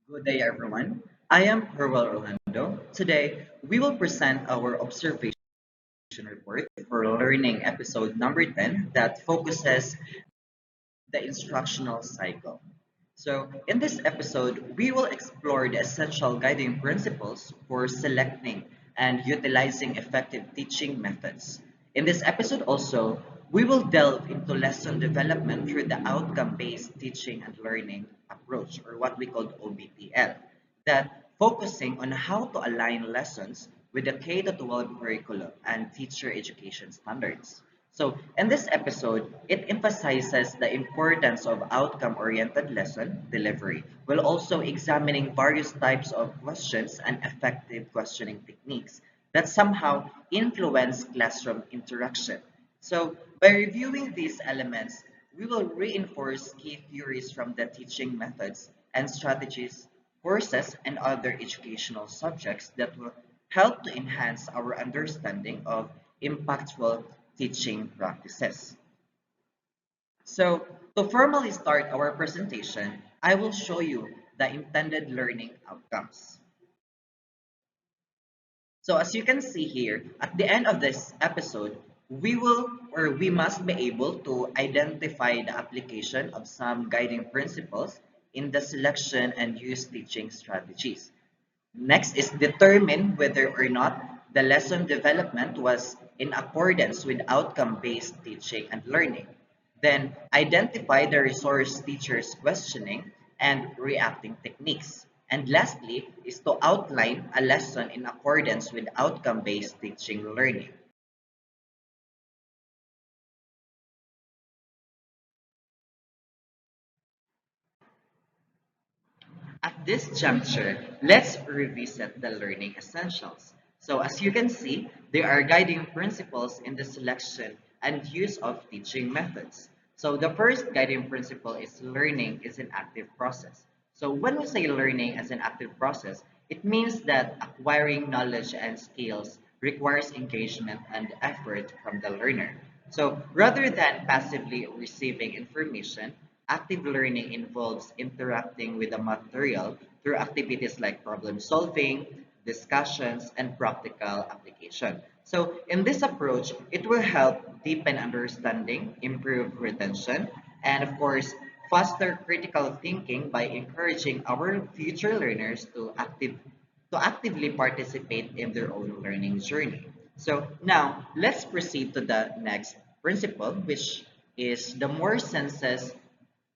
Good day, everyone. I am Perwell Orlando. Today, we will present our observation report for learning episode number 10 that focuses the instructional cycle. So, in this episode, we will explore the essential guiding principles for selecting and utilizing effective teaching methods. In this episode, also, we will delve into lesson development through the outcome based teaching and learning approach, or what we call OBTL, that focusing on how to align lessons with the K 12 curriculum and teacher education standards. So, in this episode, it emphasizes the importance of outcome oriented lesson delivery, while also examining various types of questions and effective questioning techniques that somehow influence classroom interaction. So, by reviewing these elements, we will reinforce key theories from the teaching methods and strategies, courses, and other educational subjects that will help to enhance our understanding of impactful teaching practices. So, to formally start our presentation, I will show you the intended learning outcomes. So as you can see here, at the end of this episode, we must be able to identify the application of some guiding principles in the selection and use teaching strategies. Next is determine whether or not the lesson development was in accordance with outcome-based teaching and learning. Then identify the resource teacher's questioning and reacting techniques. And lastly is to outline a lesson in accordance with outcome-based teaching learning. At this juncture, let's revisit the learning essentials. So as you can see, there are guiding principles in the selection and use of teaching methods. So the first guiding principle is learning is an active process. So when we say learning as an active process, it means that acquiring knowledge and skills requires engagement and effort from the learner. So rather than passively receiving information, active learning involves interacting with the material through activities like problem solving, discussions, and practical application. So in this approach, it will help deepen understanding, improve retention, and of course, foster critical thinking by encouraging our future learners to actively participate in their own learning journey. So now let's proceed to the next principle, which is the more senses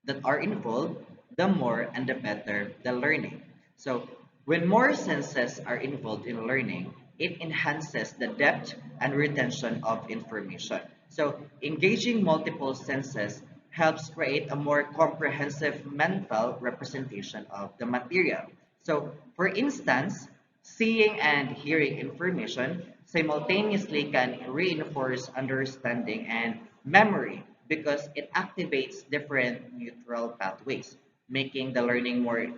that are involved, the more and the better the learning. So when more senses are involved in learning, it enhances the depth and retention of information. So engaging multiple senses helps create a more comprehensive mental representation of the material. So for instance, seeing and hearing information simultaneously can reinforce understanding and memory because it activates different neutral pathways, making the learning more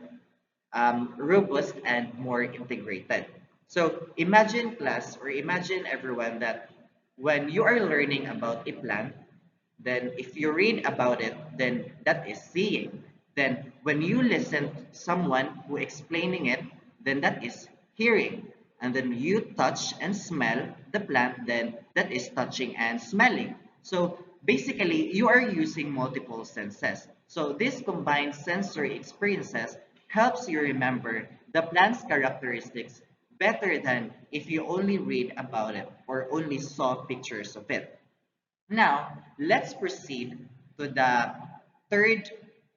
robust and more integrated. So imagine class or imagine everyone that when you are learning about a plant, then if you read about it, then that is seeing. Then when you listen to someone who explaining it, then that is hearing. And then you touch and smell the plant, then that is touching and smelling. So basically, you are using multiple senses. So this combined sensory experiences helps you remember the plant's characteristics better than if you only read about it or only saw pictures of it. Now, let's proceed to the third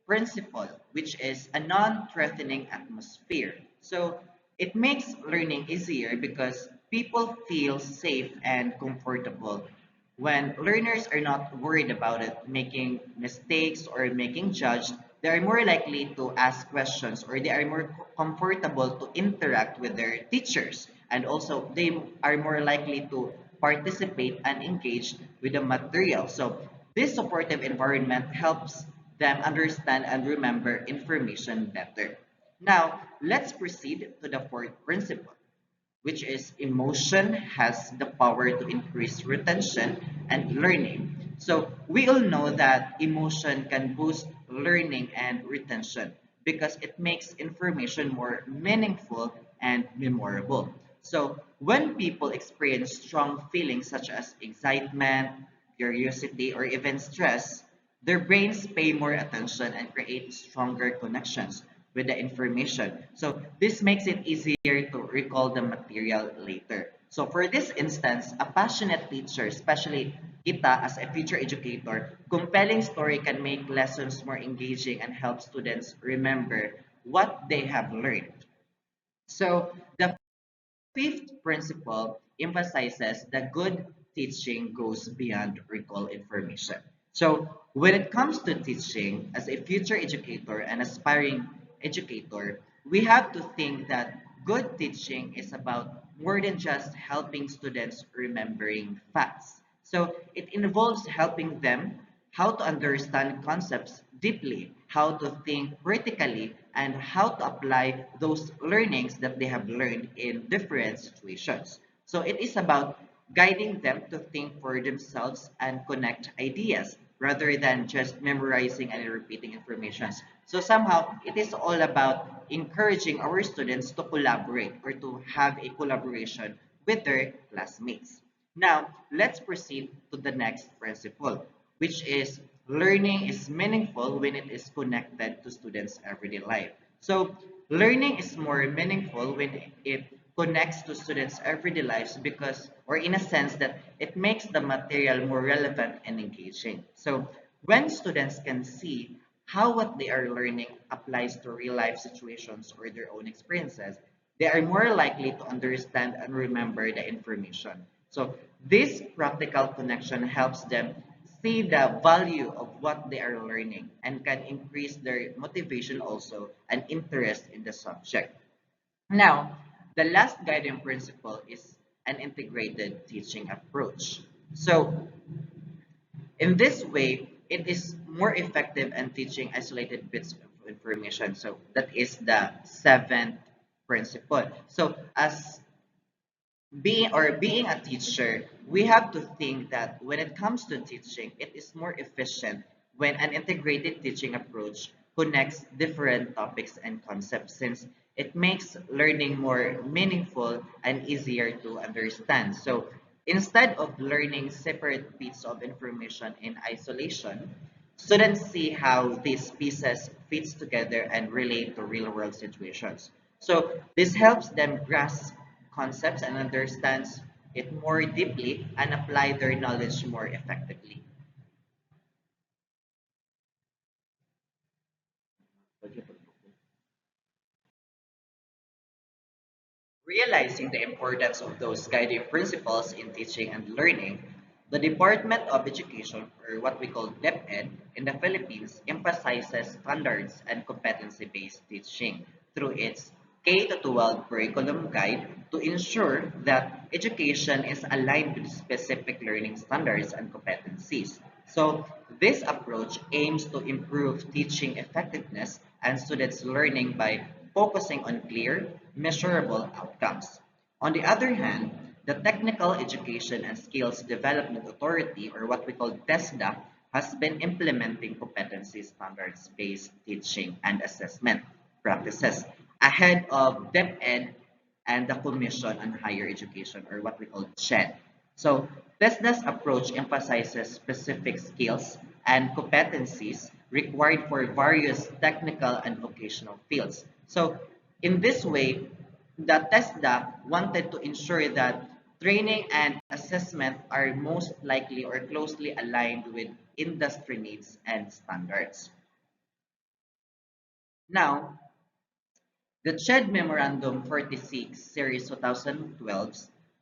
principle, which is a non-threatening atmosphere. So, it makes learning easier because people feel safe and comfortable. When learners are not worried about it, making mistakes or making judged, they are more likely to ask questions or they are more comfortable to interact with their teachers. And also, they are more likely to participate and engage with the material. So this supportive environment helps them understand and remember information better. Now, let's proceed to the fourth principle, which is emotion has the power to increase retention and learning. So we all know that emotion can boost learning and retention because it makes information more meaningful and memorable. So when people experience strong feelings such as excitement, curiosity, or even stress, their brains pay more attention and create stronger connections with the information. So this makes it easier to recall the material later. So for this instance, a passionate teacher, especially Kita as a future educator, compelling story can make lessons more engaging and help students remember what they have learned. So the fifth principle emphasizes that good teaching goes beyond recall information. So, when it comes to teaching, as a future educator and aspiring educator, we have to think that good teaching is about more than just helping students remembering facts. So, it involves helping them how to understand concepts deeply, how to think critically, and how to apply those learnings that they have learned in different situations. So it is about guiding them to think for themselves and connect ideas rather than just memorizing and repeating information. So somehow it is all about encouraging our students to collaborate or to have a collaboration with their classmates. Now, let's proceed to the next principle, which is learning is meaningful when it is connected to students' everyday life. So, learning is more meaningful when it connects to students' everyday lives because, or in a sense, that it makes the material more relevant and engaging. So, when students can see how what they are learning applies to real life situations or their own experiences, they are more likely to understand and remember the information. So this practical connection helps them see the value of what they are learning and can increase their motivation also and interest in the subject. Now, the last guiding principle is an integrated teaching approach. So in this way, it is more effective in teaching isolated bits of information. So that is the seventh principle. So as being a teacher, we have to think that when it comes to teaching, it is more efficient when an integrated teaching approach connects different topics and concepts since it makes learning more meaningful and easier to understand. So instead of learning separate bits of information in isolation, students see how these pieces fits together and relate to real world situations. So this helps them grasp concepts and understands it more deeply and apply their knowledge more effectively. Realizing the importance of those guiding principles in teaching and learning, the Department of Education, or what we call DepEd, in the Philippines emphasizes standards and competency-based teaching through its K-12 curriculum guide to ensure that education is aligned with specific learning standards and competencies. So, this approach aims to improve teaching effectiveness and students' learning by focusing on clear, measurable outcomes. On the other hand, the Technical Education and Skills Development Authority, or what we call TESDA, has been implementing competency standards-based teaching and assessment practices ahead of DepEd and the Commission on Higher Education, or what we call CHED. So, TESDA's approach emphasizes specific skills and competencies required for various technical and vocational fields. So, in this way, the TESDA wanted to ensure that training and assessment are most likely or closely aligned with industry needs and standards. Now, the CHED Memorandum 46 Series 2012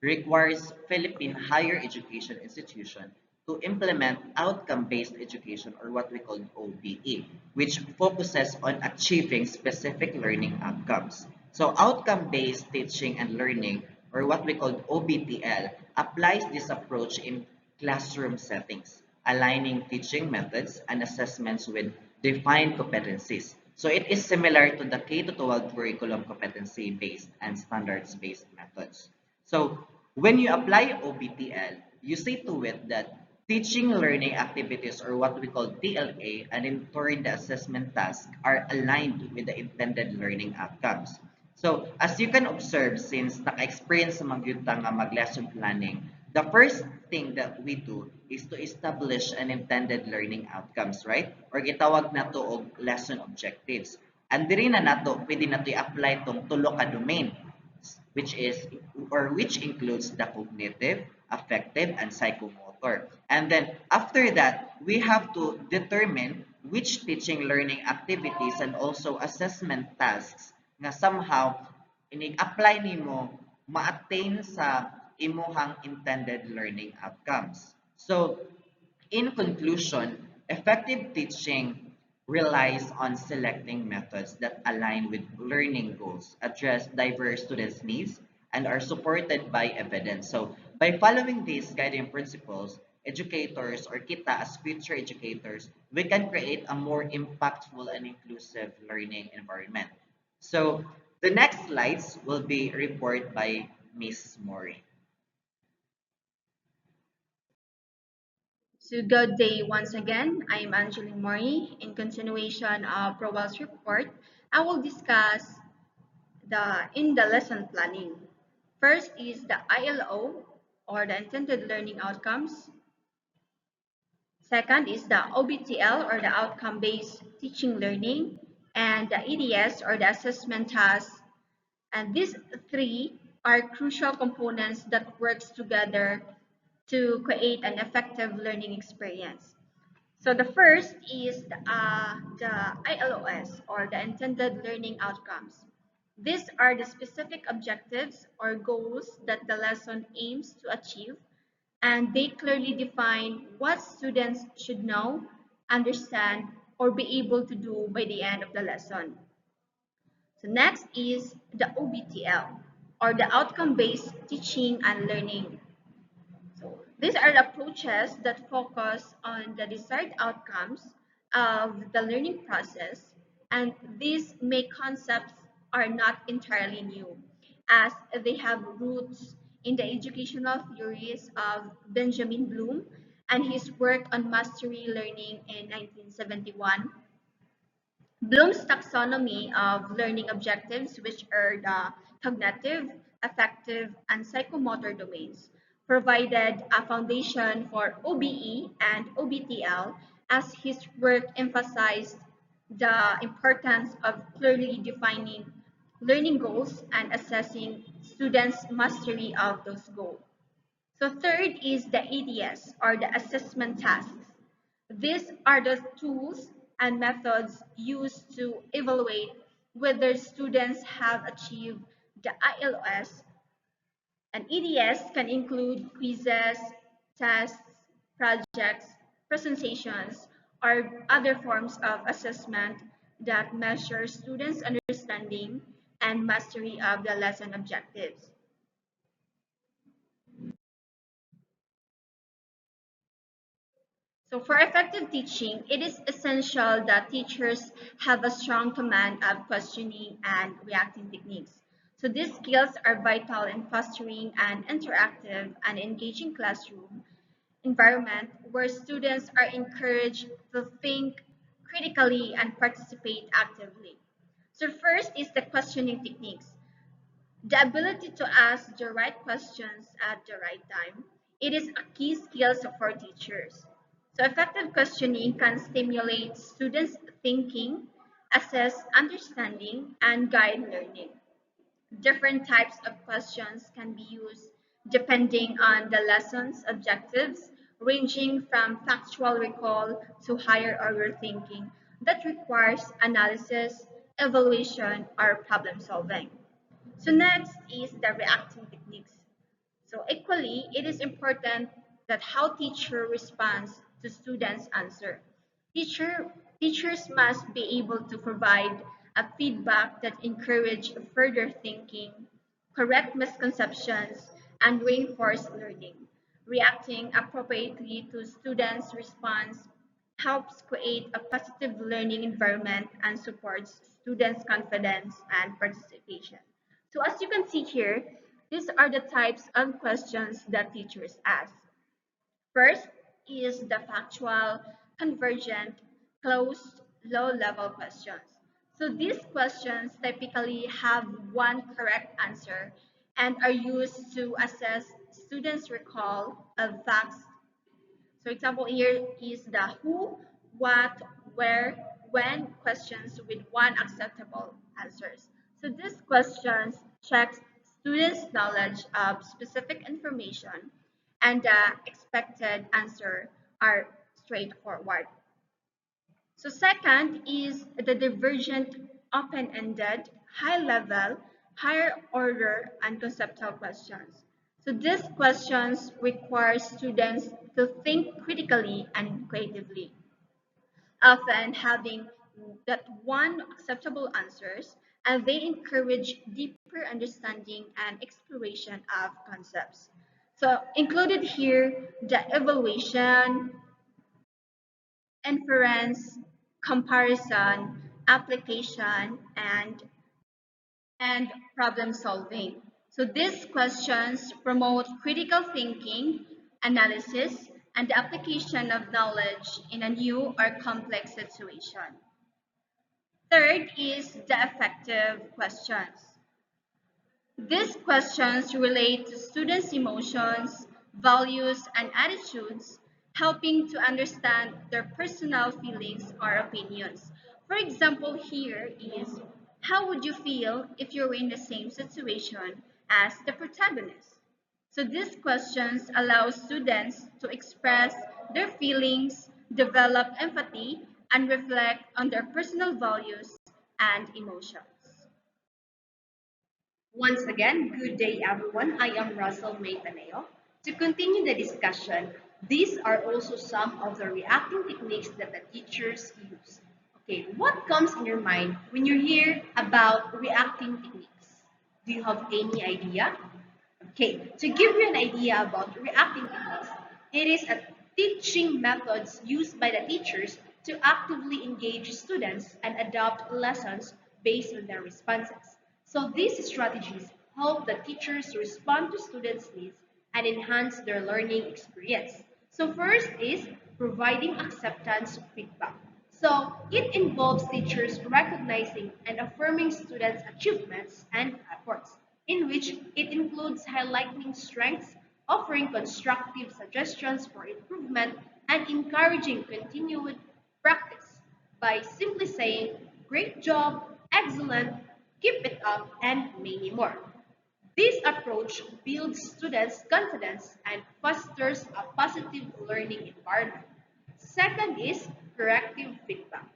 requires Philippine higher education institution to implement outcome-based education, or what we call OBE, which focuses on achieving specific learning outcomes. So outcome-based teaching and learning, or what we call OBTL, applies this approach in classroom settings, aligning teaching methods and assessments with defined competencies. So it is similar to the K-12 curriculum competency-based and standards-based methods. So when you apply OBTL, you see to it that teaching learning activities or what we call TLA and in turn the assessment task are aligned with the intended learning outcomes. So as you can observe, since naka-experience sa mga yun nga mag-lesson planning, the first thing that we do is to establish an intended learning outcomes, right? Or gitawag na to og lesson objectives. And diri na nato, pwede na to i-apply tong tulo ka domain, which is or which includes the cognitive, affective, and psychomotor. And then after that, we have to determine which teaching learning activities and also assessment tasks nga somehow ini-apply nimo ma-attain sa imuhang intended learning outcomes. So, in conclusion, effective teaching relies on selecting methods that align with learning goals, address diverse students' needs, and are supported by evidence. So, by following these guiding principles, educators or kita as future educators, we can create a more impactful and inclusive learning environment. So, the next slides will be reported by Miss Mori. So good day once again. I'm Angeline Mori. In continuation of Rowell's report, I will discuss the lesson planning. First is the ILO or the intended learning outcomes. Second is the OBTL or the outcome-based teaching learning, and the EDS or the assessment task. And these three are crucial components that works together to create an effective learning experience. So the first is the ILOS or the intended learning outcomes. These are the specific objectives or goals that the lesson aims to achieve, and they clearly define what students should know, understand, or be able to do by the end of the lesson. So next is the OBTL or the outcome-based teaching and learning. So these are the approaches that focus on the desired outcomes of the learning process, and these make concepts are not entirely new, as they have roots in the educational theories of Benjamin Bloom and his work on mastery learning in 1971. Bloom's taxonomy of learning objectives, which are the cognitive, affective, and psychomotor domains, provided a foundation for OBE and OBTL as his work emphasized the importance of clearly defining learning goals and assessing students' mastery of those goals. So third is the ADS or the assessment tasks. These are the tools and methods used to evaluate whether students have achieved the ILS. And EDS can include quizzes, tests, projects, presentations, or other forms of assessment that measure students' understanding and mastery of the lesson objectives. So for effective teaching, it is essential that teachers have a strong command of questioning and reacting techniques. So these skills are vital in fostering an interactive and engaging classroom environment where students are encouraged to think critically and participate actively. So first is the questioning techniques. The ability to ask the right questions at the right time. It is a key skill for teachers. So effective questioning can stimulate students' thinking, assess understanding, and guide learning. Different types of questions can be used depending on the lesson's objectives, ranging from factual recall to higher order thinking that requires analysis, evaluation, or problem solving. So next is the reacting techniques. So equally, it is important that how teacher responds to students' answer. Teachers must be able to provide a feedback that encourage further thinking, correct misconceptions, and reinforce learning. Reacting appropriately to students' response helps create a positive learning environment and supports students' confidence and participation. So as you can see here, these are the types of questions that teachers ask. First, is the factual, convergent, closed, low-level questions. So these questions typically have one correct answer and are used to assess students' recall of facts. So example here is the who, what, where, when questions with one acceptable answers. So these questions checks students' knowledge of specific information and the expected answer are straightforward. So second is the divergent, open-ended, high-level, higher order, and conceptual questions. So these questions require students to think critically and creatively, often having that one acceptable answers, and they encourage deeper understanding and exploration of concepts. So included here the evaluation, inference, comparison, application, and problem solving. So these questions promote critical thinking, analysis, and the application of knowledge in a new or complex situation. Third is the affective questions. These questions relate to students' emotions, values, and attitudes, helping to understand their personal feelings or opinions. For example, here is how would you feel if you were in the same situation as the protagonist? So these questions allow students to express their feelings, develop empathy, and reflect on their personal values and emotions. Once again, good day everyone. I am Russell Maytaneo. To continue the discussion, these are also some of the reacting techniques that the teachers use. Okay, what comes in your mind when you hear about reacting techniques? Do you have any idea? Okay, to give you an idea about reacting techniques, it is a teaching methods used by the teachers to actively engage students and adapt lessons based on their responses. So these strategies help the teachers respond to students' needs and enhance their learning experience. So first is providing acceptance feedback. So it involves teachers recognizing and affirming students' achievements and efforts, in which it includes highlighting strengths, offering constructive suggestions for improvement, and encouraging continued practice by simply saying, "Great job, excellent, keep it up," and many more. This approach builds students' confidence and fosters a positive learning environment. Second is corrective feedback.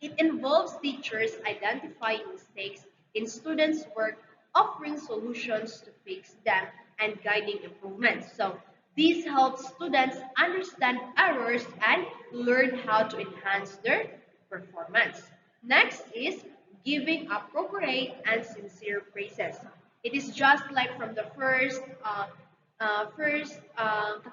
It involves teachers identifying mistakes in students' work, offering solutions to fix them, and guiding improvements. So this helps students understand errors and learn how to enhance their performance. Next is giving appropriate and sincere praises. It is just like from the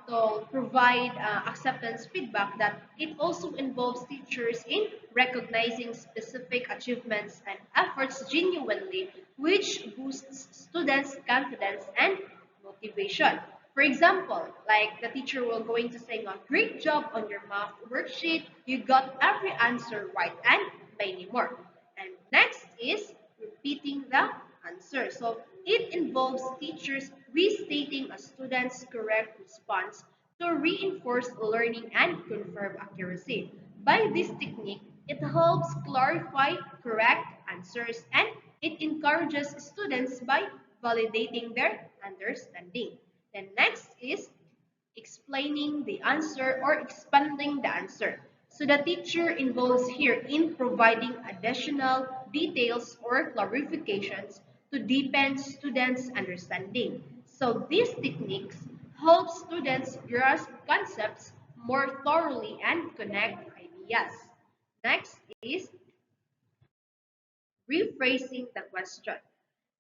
to provide acceptance feedback that it also involves teachers in recognizing specific achievements and efforts genuinely, which boosts students' confidence and motivation. For example, like the teacher will going to say, "A great job on your math worksheet, you got every answer right," and many more. And next is repeating the answer. So it involves teachers restating a student's correct response to reinforce learning and confirm accuracy. By this technique, it helps clarify correct answers and it encourages students by validating their understanding. Then next is explaining the answer or expanding the answer. So the teacher involves here in providing additional details or clarifications to deepen students' understanding. So these techniques help students grasp concepts more thoroughly and connect ideas. Next is rephrasing the question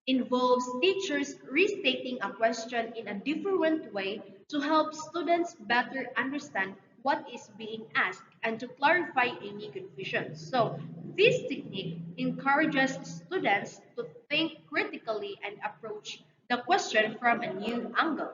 involves teachers restating a question in a different way to help students better understand what is being asked and to clarify any confusion. So, this technique encourages students to think critically and approach the question from a new angle.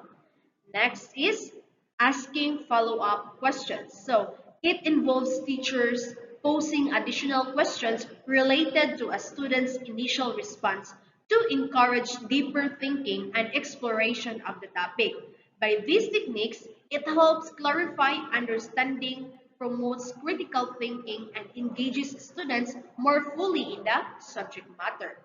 Next is asking follow-up questions. So it involves teachers posing additional questions related to a student's initial response to encourage deeper thinking and exploration of the topic. By these techniques, it helps clarify understanding, promotes critical thinking, and engages students more fully in the subject matter.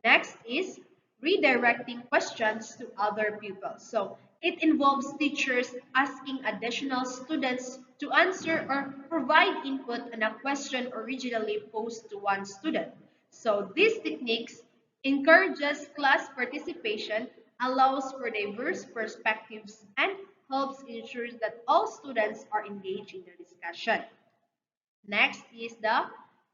Next is redirecting questions to other pupils. So it involves teachers asking additional students to answer or provide input on a question originally posed to one student. So these techniques encourages class participation, allows for diverse perspectives, and helps ensure that all students are engaged in the discussion. Next is the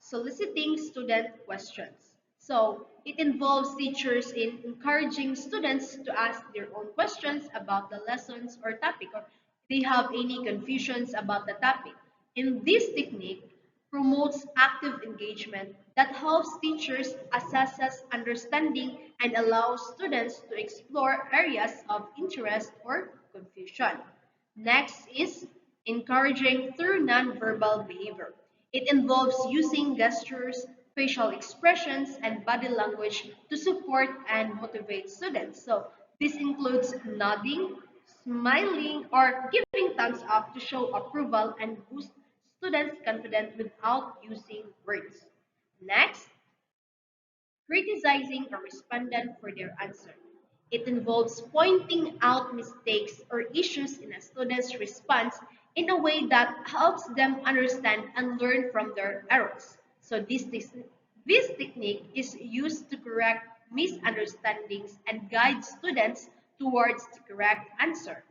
soliciting student questions. So it involves teachers in encouraging students to ask their own questions about the lessons or topic, or they have any confusions about the topic. In this technique, promotes active engagement that helps teachers assess understanding and allows students to explore areas of interest or confusion. Next is encouraging through nonverbal behavior. It involves using gestures, facial expressions, and body language to support and motivate students. So this includes nodding, smiling, or giving thumbs up to show approval and boost students' confidence without using words. Next, criticizing a respondent for their answer. It involves pointing out mistakes or issues in a student's response in a way that helps them understand and learn from their errors. So this technique is used to correct misunderstandings and guide students towards the correct answer.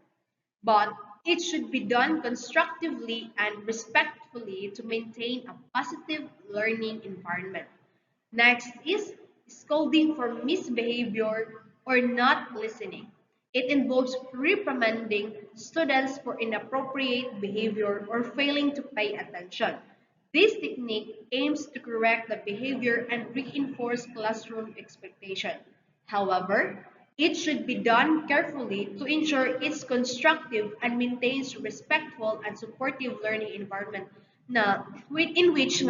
But it should be done constructively and respectfully to maintain a positive learning environment. Next is scolding for misbehavior or not listening. It involves reprimanding students for inappropriate behavior or failing to pay attention. This technique aims to correct the behavior and reinforce classroom expectation. However, it should be done carefully to ensure it's constructive and maintains respectful and supportive learning environment in which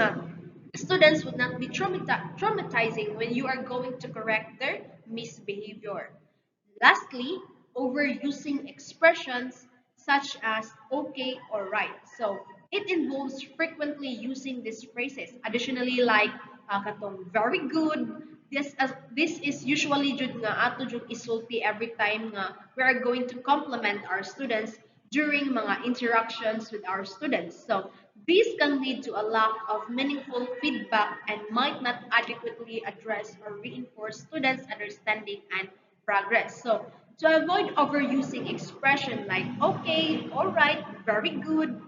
students would not be traumatizing when you are going to correct their misbehavior. Lastly, overusing expressions such as okay or right. So it involves frequently using these phrases. Additionally, like katong very good. This is usually jud nga ato jud isulti every time nga we are going to compliment our students during mga interactions with our students. So this can lead to a lack of meaningful feedback and might not adequately address or reinforce students' understanding and progress. So to avoid overusing expression like okay, all right, very good,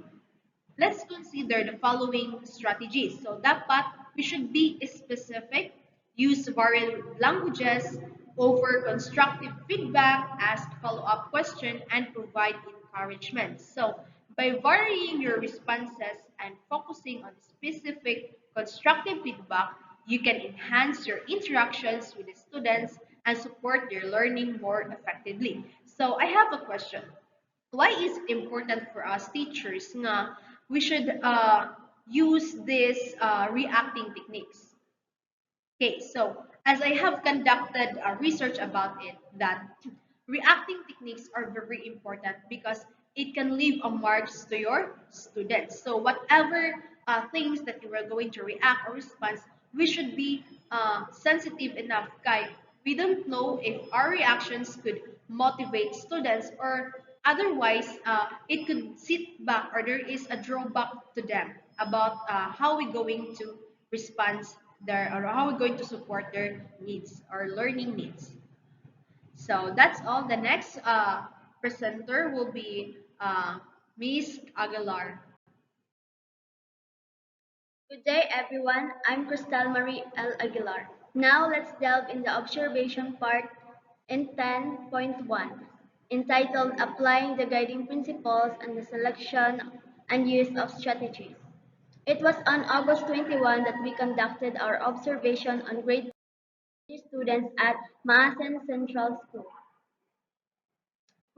let's consider the following strategies. So dapat we should be specific, use varied languages, offer constructive feedback, ask follow-up questions, and provide encouragement. So by varying your responses and focusing on specific constructive feedback, you can enhance your interactions with the students and support their learning more effectively. So I have a question. Why is it important for us teachers nga we should use these reacting techniques? Okay, so as I have conducted research about it, that reacting techniques are very important because it can leave a marks to your students. So whatever things that you are going to react or respond, we should be sensitive enough. Kay, we don't know if our reactions could motivate students or otherwise it could sit back or there is a drawback to them about how we're going to respond their or how we're going to support their needs or learning needs. So that's all. The next presenter will be Miss Aguilar. Good day, everyone. I'm Cristal Marie L. Aguilar. Now let's delve in the observation part in 10.1, entitled Applying the Guiding Principles and the Selection and Use of Strategies. It was on August 21 that we conducted our observation on grade 3 students at Maasen Central School.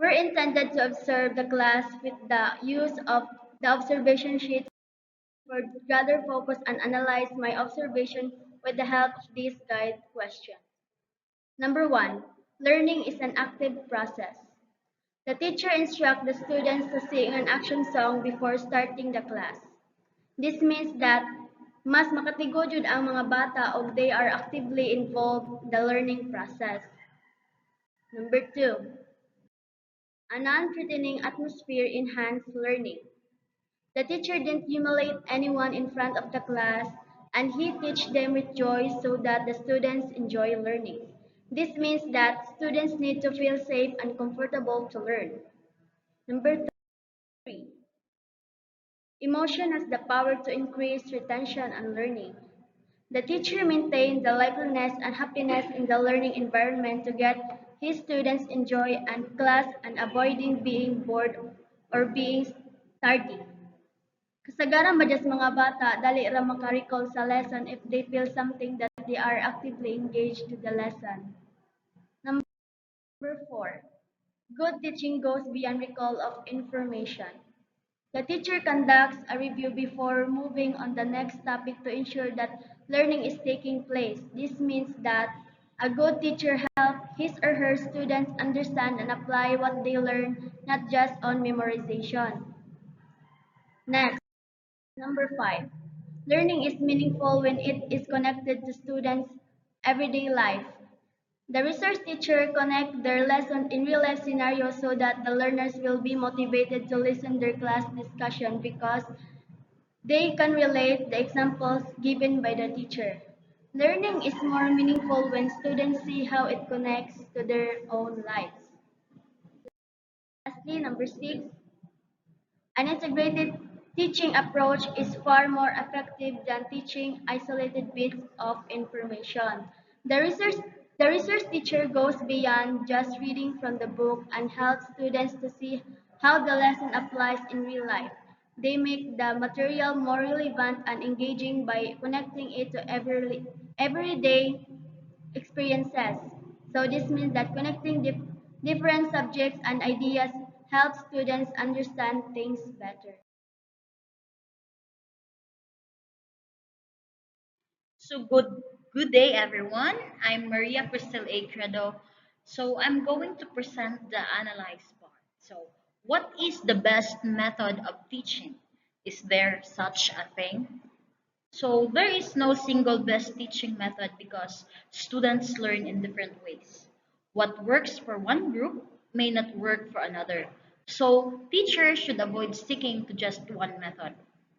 were intended to observe the class with the use of the observation sheet would rather focus and analyze my observation with the help of these guide questions. Number one, learning is an active process. The teacher instructs the students to sing an action song before starting the class. This means that mas makatigod jud ang mga bata og they are actively involved in the learning process. Number two, a non-threatening atmosphere enhances learning. The teacher didn't humiliate anyone in front of the class, and he teach them with joy so that the students enjoy learning. This means that students need to feel safe and comfortable to learn. Number three, emotion has the power to increase retention and learning. The teacher maintains the liveliness and happiness in the learning environment to get his students enjoy and class and avoiding being bored or being tardy. Kasagaran ba diyas mga bata, dali ra maka-recall sa lesson if they feel something that they are actively engaged to the lesson. Number four, good teaching goes beyond recall of information. The teacher conducts a review before moving on the next topic to ensure that learning is taking place. This means that a good teacher helps his or her students understand and apply what they learn, not just on memorization. Next, number five, learning is meaningful when it is connected to students' everyday life. The research teacher connect their lesson in real life scenarios so that the learners will be motivated to listen their class discussion because they can relate the examples given by the teacher. Learning is more meaningful when students see how it connects to their own lives. Lastly, number six, an integrated teaching approach is far more effective than teaching isolated bits of information. The research, the research teacher goes beyond just reading from the book and helps students to see how the lesson applies in real life. They make the material more relevant and engaging by connecting it to everyday experiences. So this means that connecting different subjects and ideas helps students understand things better. So good day everyone. I'm Maria Cristel A. Credo. So I'm going to present the analyze part. So what is the best method of teaching? Is there such a thing? So there is no single best teaching method because students learn in different ways. What works for one group may not work for another. So teachers should avoid sticking to just one method.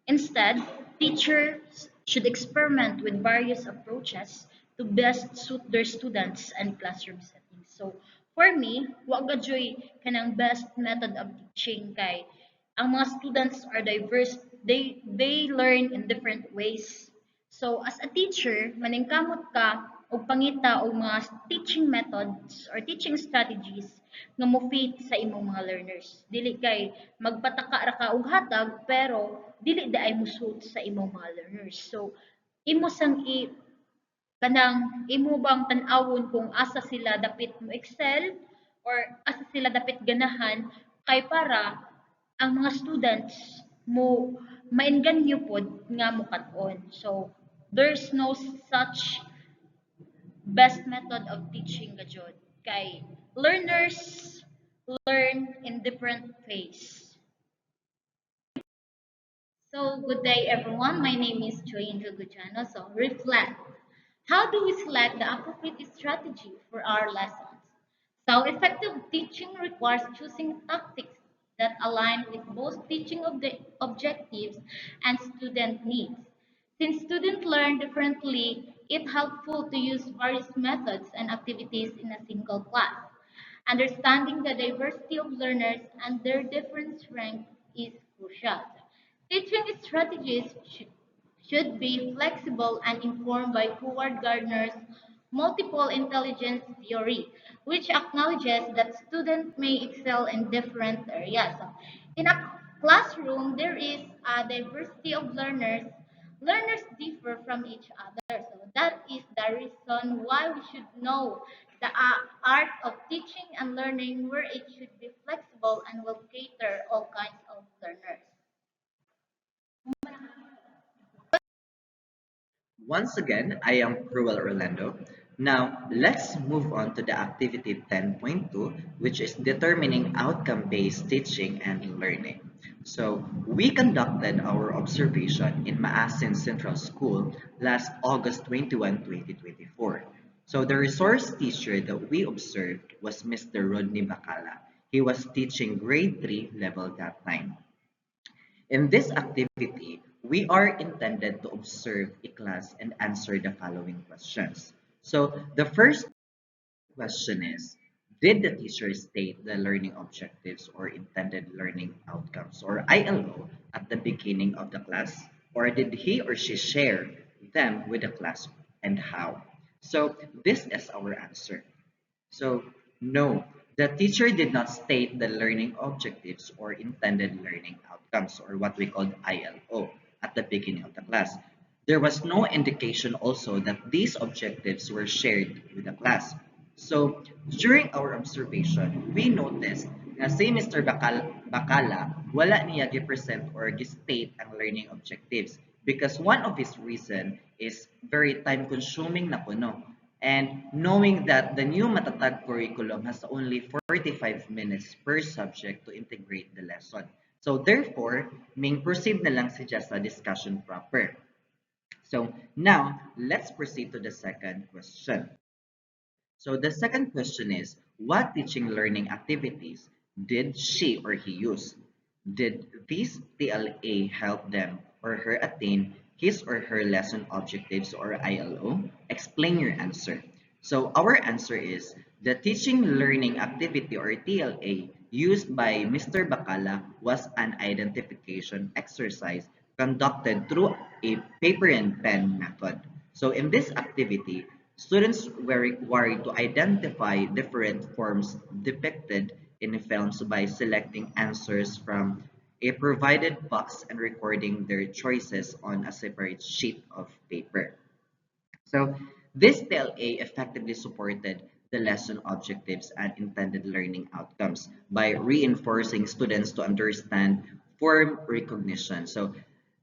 Instead, teachers should experiment with various approaches to best suit their students and classroom settings. So for me, wa gadyoy kanang best method of teaching kay ang mga students are diverse. They learn in different ways. So as a teacher, maningkamot ka og pangita og mga teaching methods or teaching strategies nga mo fit sa imong mga learners. Dili kay magpataka ra ka og hatag pero dili daay mo suit sa imong mga learners. So imo sang kanang imo bang tan-awon kung asa sila dapit mo excel or asa sila dapit ganahan kay para ang mga students mo maengganyo pod nga mo kat-on. So there's no such best method of teaching gajud kay learners learn in different ways. So, good day everyone. My name is Joy Angel Gujano. So, reflect. How do we select the appropriate strategy for our lessons? So, effective teaching requires choosing tactics that align with both teaching objectives and student needs. Since students learn differently, it's helpful to use various methods and activities in a single class. Understanding the diversity of learners and their different strengths is crucial. Teaching strategies should be flexible and informed by Howard Gardner's multiple intelligence theory, which acknowledges that students may excel in different areas. So, in a classroom, there is a diversity of learners. Learners differ from each other. So that is the reason why we should know the art of teaching and learning where it should be flexible and will cater all kinds of learners. Once again, I am Cruel Orlando. Now, let's move on to the activity 10.2, which is determining outcome-based teaching and learning. So, we conducted our observation in Maasin Central School last August 21, 2024. So, the resource teacher that we observed was Mr. Rodney Bacala. He was teaching grade 3 level that time. In this activity, we are intended to observe a class and answer the following questions. So the first question is, did the teacher state the learning objectives or intended learning outcomes or ILO at the beginning of the class? Or did he or she share them with the class and how? So this is our answer. So, no, the teacher did not state the learning objectives or intended learning outcomes, or what we call ILO, at the beginning of the class. There was no indication also that these objectives were shared with the class. So, during our observation, we noticed na si Mr. Bacala, wala niya gi-present or gi-state ang learning objectives because one of his reason is very time-consuming na kuno. And knowing that the new Matatag curriculum has only 45 minutes per subject to integrate the lesson. So therefore, may proceed na lang siya sa discussion proper. So now, let's proceed to the second question. So the second question is, what teaching learning activities did she or he use? Did this TLA help them or her attain his or her lesson objectives or ILO? Explain your answer. So our answer is, the teaching learning activity or TLA used by Mr. Bacala was an identification exercise conducted through a paper and pen method. So in this activity, students were required to identify different forms depicted in films by selecting answers from a provided box and recording their choices on a separate sheet of paper. So this TLA effectively supported the lesson objectives and intended learning outcomes by reinforcing students to understand form recognition. So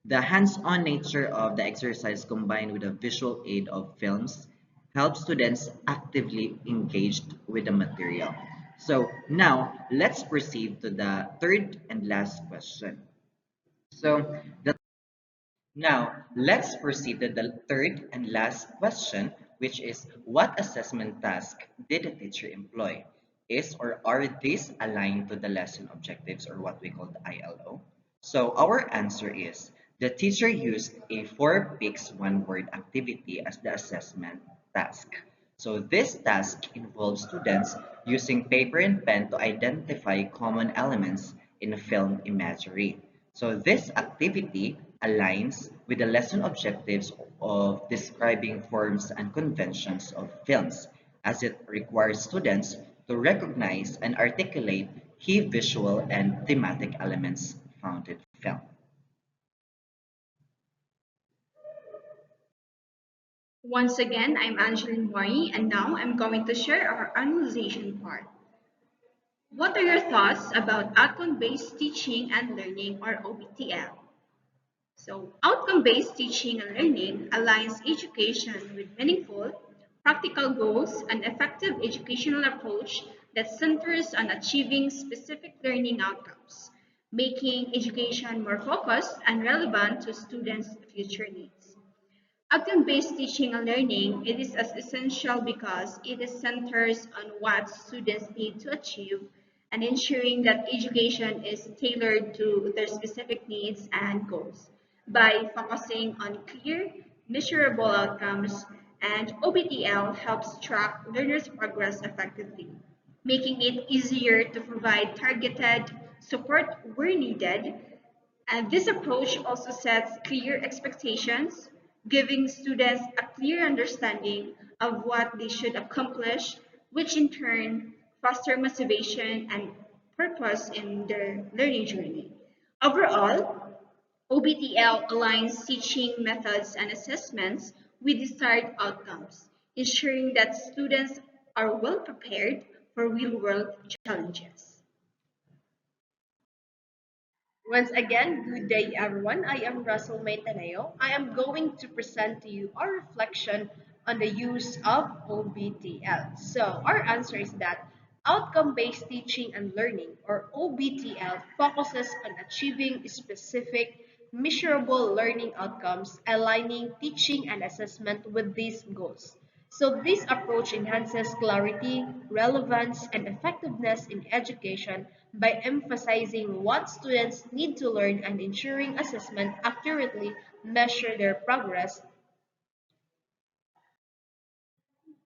the hands-on nature of the exercise combined with a visual aid of films helps students actively engaged with the material. So now let's proceed to the third and last question. So the now, let's proceed to the third and last question, which is, what assessment task did the teacher employ? Is or are these aligned to the lesson objectives or what we call the ILO? So our answer is, the teacher used a 4 picks 1 word activity as the assessment task. So this task involves students using paper and pen to identify common elements in film imagery. So this activity aligns with the lesson objectives of describing forms and conventions of films, as it requires students to recognize and articulate key visual and thematic elements found in film. Once again, I'm Angeline Mori, and now I'm going to share our analyzation part. What are your thoughts about outcome-based teaching and learning, or OBTL? So, outcome-based teaching and learning aligns education with meaningful, practical goals and effective educational approach that centers on achieving specific learning outcomes, making education more focused and relevant to students' future needs. Outcome-based teaching and learning, it is as essential because it is centers on what students need to achieve and ensuring that education is tailored to their specific needs and goals by focusing on clear, measurable outcomes, and OBTL helps track learners' progress effectively, making it easier to provide targeted support where needed. And this approach also sets clear expectations, giving students a clear understanding of what they should accomplish, which in turn foster motivation and purpose in their learning journey. Overall, OBTL aligns teaching methods and assessments with desired outcomes, ensuring that students are well prepared for real-world challenges. Once again, good day everyone. I am Russell Maitaneo. I am going to present to you our reflection on the use of OBTL. So our answer is that outcome-based teaching and learning, or OBTL, focuses on achieving specific, measurable learning outcomes, aligning teaching and assessment with these goals. So this approach enhances clarity, relevance, and effectiveness in education by emphasizing what students need to learn and ensuring assessment accurately measure their progress,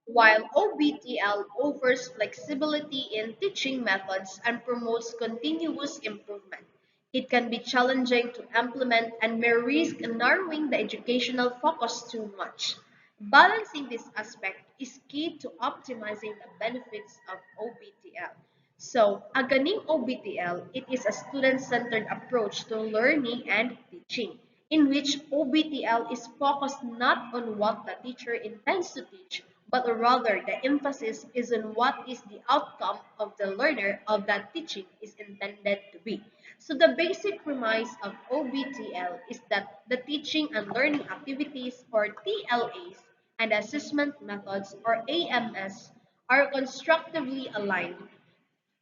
while OBTL offers flexibility in teaching methods and promotes continuous improvement. It can be challenging to implement and may risk narrowing the educational focus too much. Balancing this aspect is key to optimizing the benefits of OBTL. So, a ganing OBTL, it is a student-centered approach to learning and teaching, in which OBTL is focused not on what the teacher intends to teach, but rather the emphasis is on what is the outcome of the learner of that teaching is intended to be. So the basic premise of OBTL is that the teaching and learning activities, or TLAs, and assessment methods, or AMS, are constructively aligned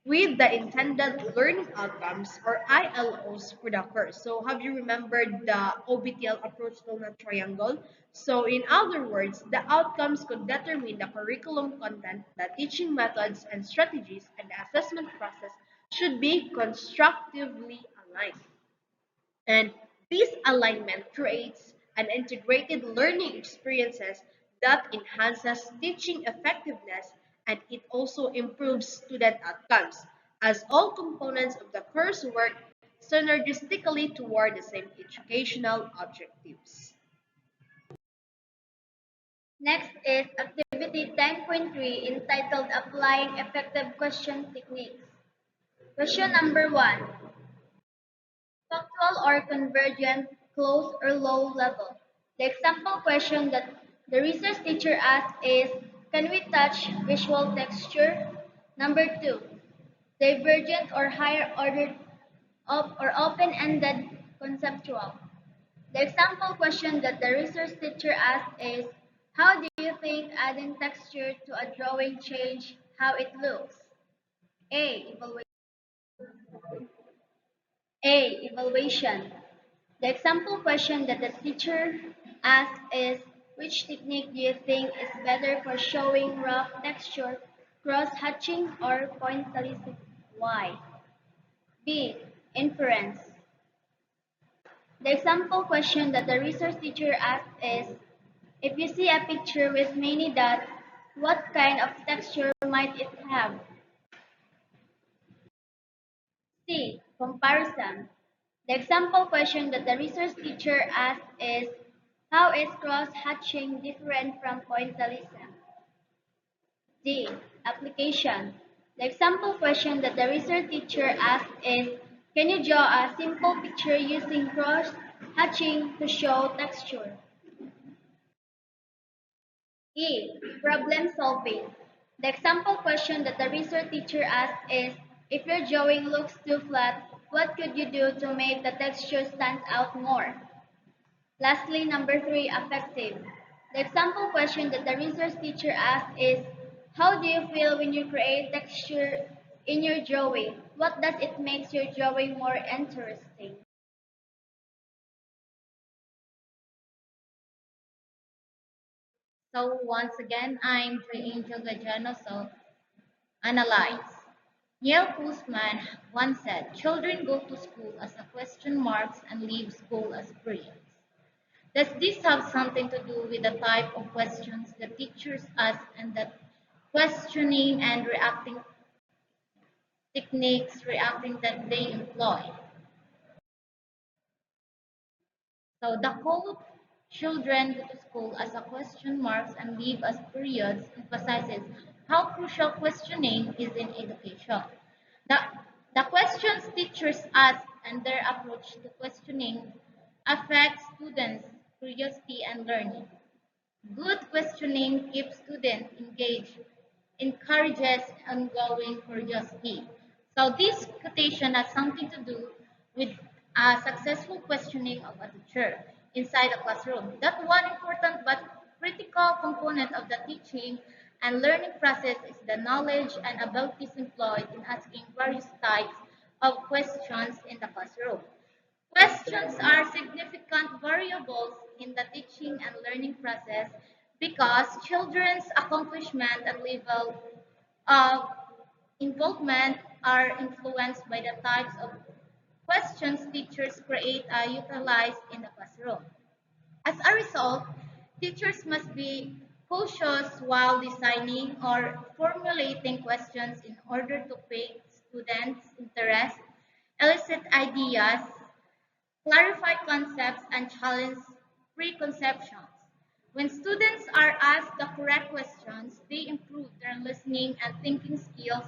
with the intended learning outcomes, or ILOs, for the course. So have you remembered the OBTL approach to the triangle? So in other words, the outcomes could determine the curriculum content, the teaching methods and strategies, and the assessment process should be constructively aligned. And this alignment creates an integrated learning experiences that enhances teaching effectiveness, and it also improves student outcomes as all components of the coursework synergistically toward the same educational objectives. Next is activity 10.3 entitled Applying Effective Question Techniques. Question number 1. Factual or convergent, close or low level. The example question that the research teacher asked is, can we touch visual texture? Number 2. Divergent or higher order or open-ended conceptual. The example question that the research teacher asked is, how do you think adding texture to a drawing change how it looks? A. Evaluation. The example question that the teacher asked is, which technique do you think is better for showing rough texture, cross-hatching, or pointillism? Why? B. Inference. The example question that the research teacher asked is, if you see a picture with many dots, what kind of texture might it have? C. Comparison. The example question that the research teacher asked is, how is cross-hatching different from pointillism? D. Application. The example question that the research teacher asked is, can you draw a simple picture using cross-hatching to show texture? E. Problem solving. The example question that the research teacher asked is, if your drawing looks too flat, what could you do to make the texture stand out more? Lastly, number 3, affective. The example question that the research teacher asked is, how do you feel when you create texture in your drawing? What does it make your drawing more interesting? So once again, I'm Joy Angel Gajano. So analyze. Neil Postman once said, children go to school as a question marks and leave school as periods. Does this have something to do with the type of questions the teachers ask and the questioning and reacting techniques reacting that they employ? So the quote, children go to school as a question marks and leave as periods emphasizes how crucial questioning is in education. The, the questions teachers ask and their approach to questioning affect students' curiosity and learning. Good questioning keeps students engaged encourages ongoing curiosity. So this quotation has something to do with successful questioning of a teacher inside a classroom. That one important but critical component of the teaching and learning process is the knowledge and abilities employed in asking various types of questions in the classroom. Questions are significant variables in the teaching and learning process because children's accomplishment and level of involvement are influenced by the types of questions teachers create or utilize in the classroom. As a result, teachers must be cautious while designing or formulating questions in order to pique students' interest, elicit ideas, clarify concepts, and challenge preconceptions. When students are asked the correct questions, they improve their listening and thinking skills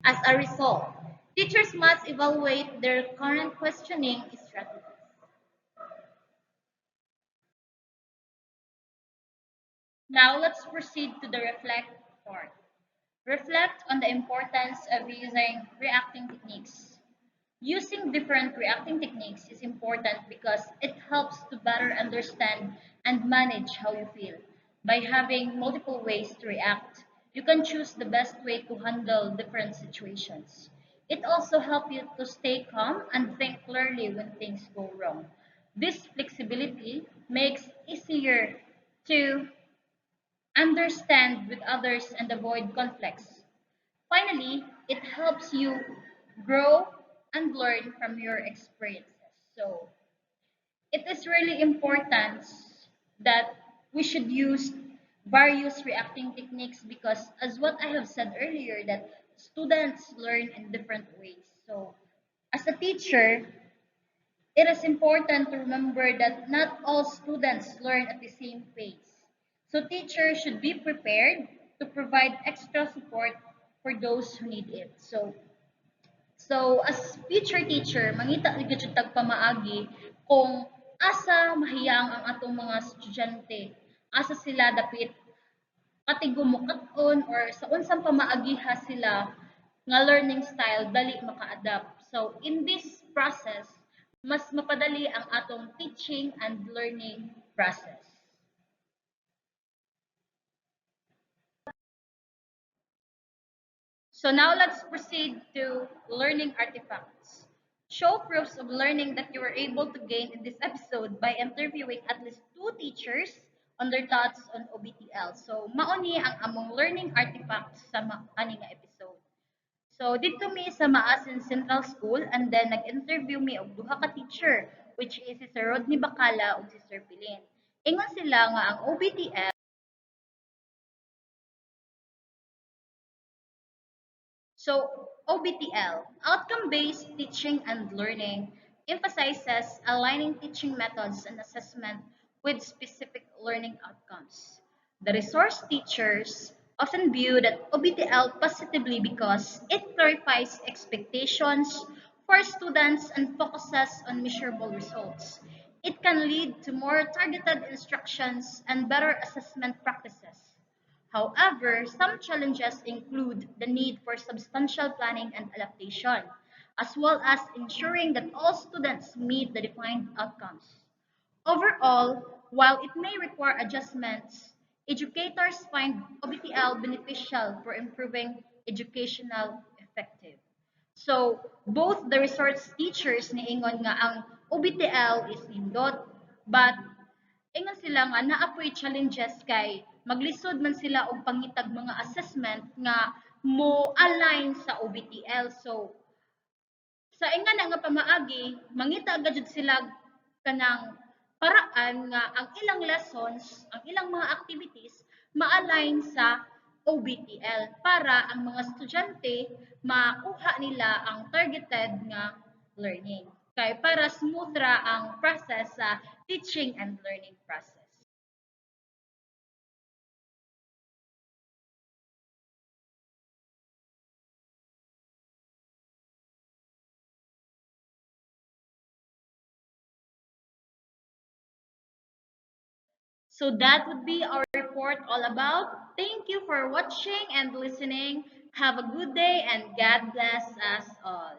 as a result. Teachers must evaluate their current questioning strategies. Now let's proceed to the reflect part. Reflect on the importance of using reacting techniques. Using different reacting techniques is important because it helps to better understand and manage how you feel. By having multiple ways to react, you can choose the best way to handle different situations. It also helps you to stay calm and think clearly when things go wrong. This flexibility makes it easier to understand with others and avoid conflicts. Finally, it helps you grow and learn from your experiences. So, it is really important that we should use various reacting techniques because as what I have said earlier that students learn in different ways. So, as a teacher, it is important to remember that not all students learn at the same pace. So teachers should be prepared to provide extra support for those who need it. So as future teacher, mangita ni gid tag pamaagi kung asa mahiyang ang atong mga estudyante, asa sila dapit katigumukat-on or sa unsang pamaagiha sila nga learning style dali maka-adapt. So in this process, mas mapadali ang atong teaching and learning process. So now let's proceed to learning artifacts. Show proofs of learning that you were able to gain in this episode by interviewing at least two teachers on their thoughts on OBTL. So mauni ang among learning artifacts sa ani nga episode. So dito mi sa Maasin Central School and then nag-interview mi og duha ka teacher which is si Sir Rodney Bacala ug si Sir Pilin. Ingon sila nga ang OBTL. So, OBTL, outcome-based teaching and learning, emphasizes aligning teaching methods and assessment with specific learning outcomes. The resource teachers often view that OBTL positively because it clarifies expectations for students and focuses on measurable results. It can lead to more targeted instructions and better assessment practices. However, some challenges include the need for substantial planning and adaptation, as well as ensuring that all students meet the defined outcomes. Overall, while it may require adjustments, educators find OBTL beneficial for improving educational effective. So, both the resource teachers niingon nga ang OBTL is nindot, but ingon sila nga naapoy challenges kay maglisod man sila og pangitag mga assessment nga mo align sa OBTL. So sa ingana nga pamaagi, mangita agad sila kanang paraan nga ang ilang lessons, ang ilang mga activities ma-align sa OBTL para ang mga estudyante makuha nila ang targeted nga learning. Kay para smooth ra ang process sa teaching and learning process. So that would be our report all about. Thank you for watching and listening. Have a good day and God bless us all.